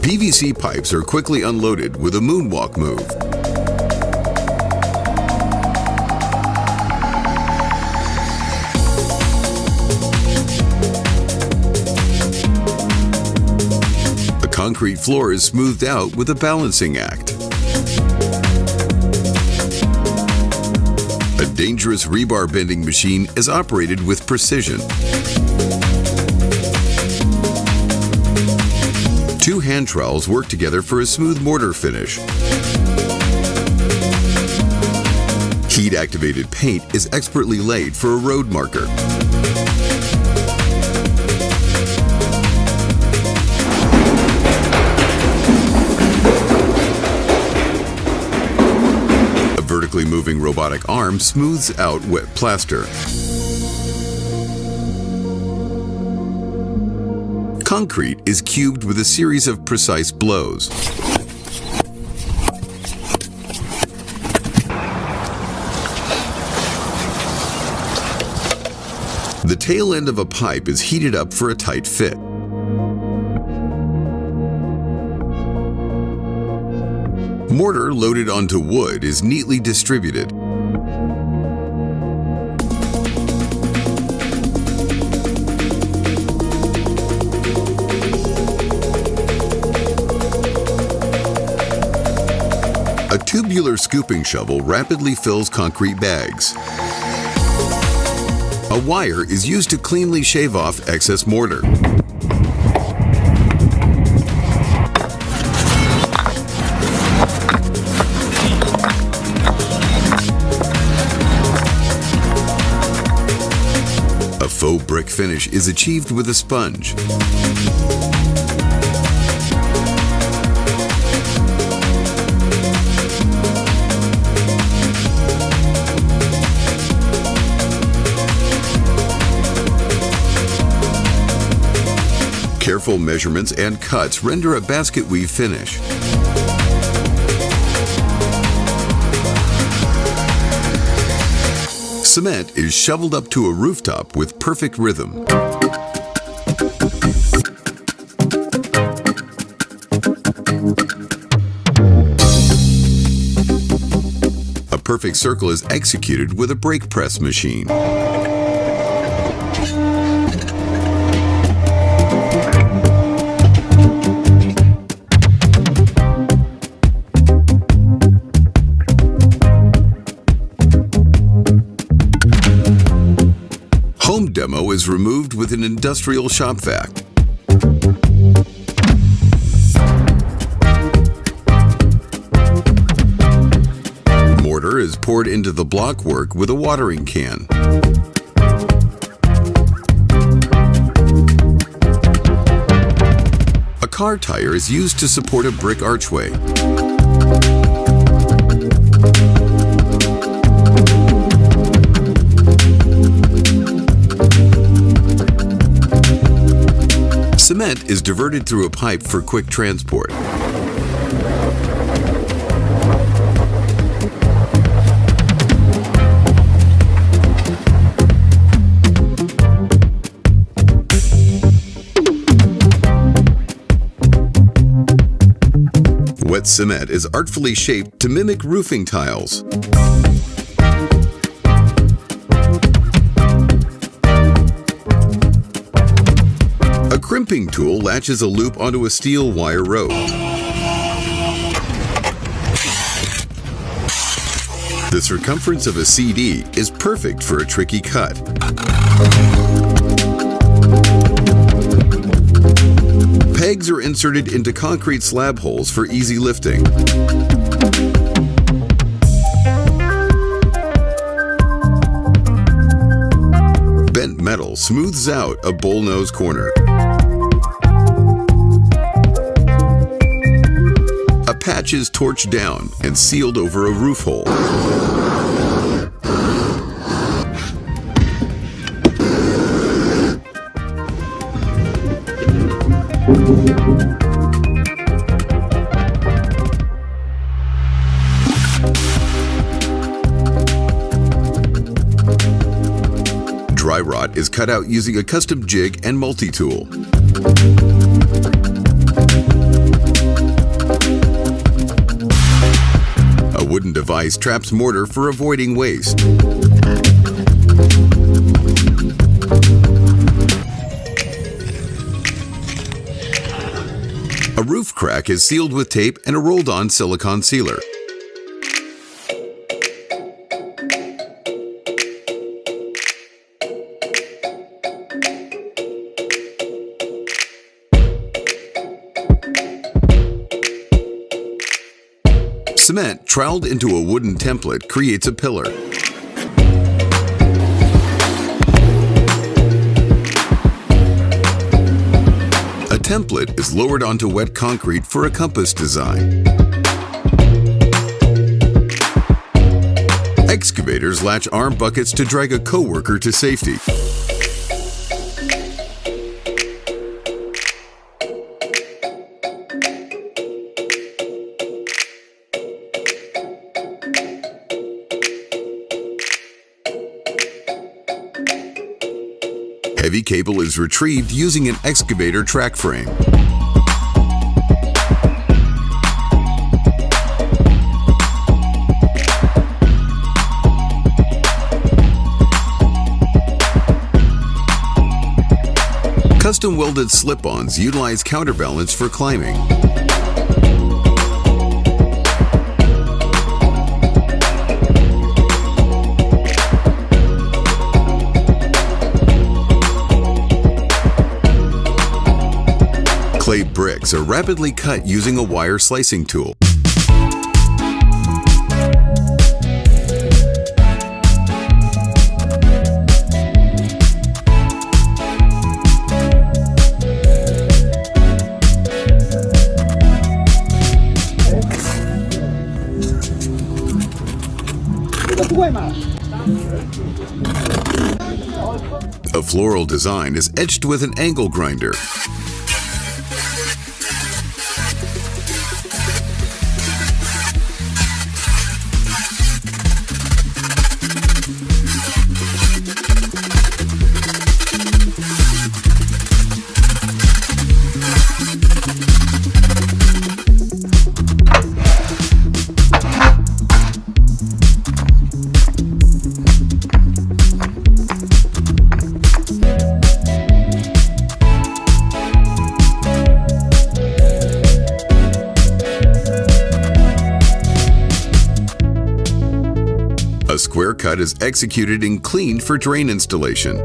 PVC pipes are quickly unloaded with a moonwalk move. The concrete floor is smoothed out with a balancing act. A dangerous rebar bending machine is operated with precision. Two hand trowels work together for a smooth mortar finish. Heat-activated paint is expertly laid for a road marker. A vertically moving robotic arm smooths out wet plaster. Concrete is cubed with a series of precise blows. The tail end of a pipe is heated up for a tight fit. Mortar loaded onto wood is neatly distributed. A tubular scooping shovel rapidly fills concrete bags. A wire is used to cleanly shave off excess mortar. A faux brick finish is achieved with a sponge. Careful measurements and cuts render a basket weave finish. Cement is shoveled up to a rooftop with perfect rhythm. A perfect circle is executed with a brake press machine. Home demo is removed with an industrial shop vac. Mortar is poured into the block work with a watering can. A car tire is used to support a brick archway. Cement is diverted through a pipe for quick transport. Wet cement is artfully shaped to mimic roofing tiles. A crimping tool latches a loop onto a steel wire rope. The circumference of a CD is perfect for a tricky cut. Pegs are inserted into concrete slab holes for easy lifting. Bent metal smooths out a bullnose corner. A patch is torched down and sealed over a roof hole. Dry rot is cut out using a custom jig and multi-tool. device traps mortar for avoiding waste. A roof crack is sealed with tape and a rolled-on silicone sealer. Cement troweled into a wooden template creates a pillar. A template is lowered onto wet concrete for a compass design. Excavators latch arm buckets to drag a coworker to safety. Heavy cable is retrieved using an excavator track frame. Custom welded slip-ons utilize counterbalance for climbing. Clay bricks are rapidly cut using a wire slicing tool. A floral design is etched with an angle grinder. A square cut is executed and cleaned for drain installation.